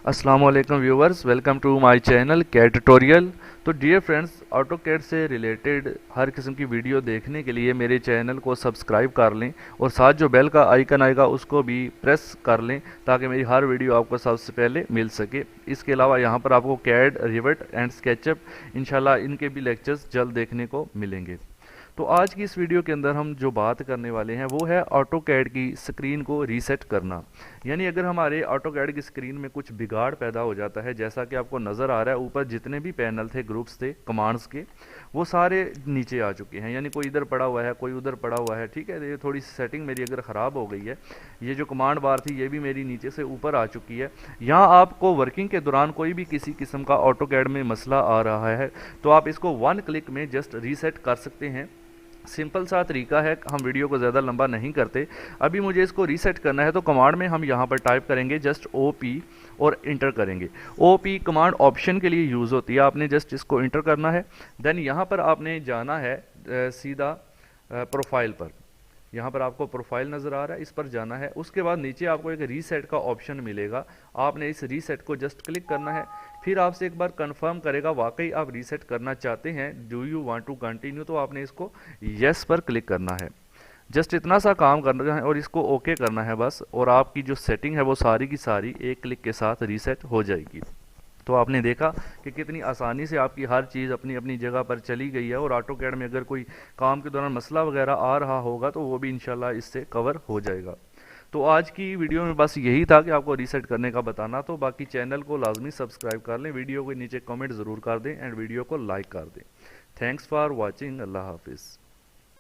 अस्सलाम वालेकुम viewers, welcome to my channel CAD tutorial. तो डियर फ्रेंड्स, ऑटो कैड से रिलेटेड हर किस्म की वीडियो देखने के लिए मेरे चैनल को सब्सक्राइब कर लें और साथ जो बेल का आइकन आएगा उसको भी प्रेस कर लें ताकि मेरी हर वीडियो आपको सबसे पहले मिल सके। इसके अलावा यहाँ पर आपको कैड, रिवेट एंड स्केचअप इंशाल्लाह इनके भी लेक्चर्स जल्द देखने को मिलेंगे। तो आज की इस वीडियो के अंदर हम जो बात करने वाले हैं वो है ऑटो कैड की स्क्रीन को रीसेट करना। यानी अगर हमारे ऑटो कैड की स्क्रीन में कुछ बिगाड़ पैदा हो जाता है, जैसा कि आपको नज़र आ रहा है ऊपर जितने भी पैनल थे, ग्रुप्स थे कमांड्स के, वो सारे नीचे आ चुके हैं। यानी कोई इधर पड़ा हुआ है, कोई उधर पड़ा हुआ है। ठीक है, ये थोड़ी सेटिंग मेरी अगर ख़राब हो गई है, ये जो कमांड बार थी ये भी मेरी नीचे से ऊपर आ चुकी है। यहाँ आपको वर्किंग के दौरान कोई भी किसी किस्म का ऑटो कैड में मसला आ रहा है तो आप इसको वन क्लिक में जस्ट रीसेट कर सकते हैं। सिंपल सा तरीका है, हम वीडियो को ज़्यादा लंबा नहीं करते। अभी मुझे इसको रीसेट करना है तो कमांड में हम यहाँ पर टाइप करेंगे जस्ट OP और इंटर करेंगे। OP कमांड ऑप्शन के लिए यूज़ होती है, आपने जस्ट इसको इंटर करना है। देन यहाँ पर आपने जाना है सीधा प्रोफाइल पर। यहाँ पर आपको प्रोफाइल नज़र आ रहा है, इस पर जाना है। उसके बाद नीचे आपको एक रीसेट का ऑप्शन मिलेगा, आपने इस रीसेट को जस्ट क्लिक करना है। फिर आपसे एक बार कंफर्म करेगा वाकई आप रीसेट करना चाहते हैं, do you want to continue, तो आपने इसको यस पर क्लिक करना है। जस्ट इतना सा काम करना है और इसको ओके करना है बस, और आपकी जो सेटिंग है वो सारी की सारी एक क्लिक के साथ रीसेट हो जाएगी। तो आपने देखा कि कितनी आसानी से आपकी हर चीज़ अपनी अपनी जगह पर चली गई है, और ऑटो कैड में अगर कोई काम के दौरान मसला वगैरह आ रहा होगा तो वो भी इंशाल्लाह इससे कवर हो जाएगा। तो आज की वीडियो में बस यही था कि आपको रीसेट करने का बताना। तो बाकी चैनल को लाजमी सब्सक्राइब कर लें, वीडियो के नीचे कमेंट ज़रूर कर दें एंड वीडियो को लाइक कर दें। Thanks for watching. अल्लाह हाफिज़।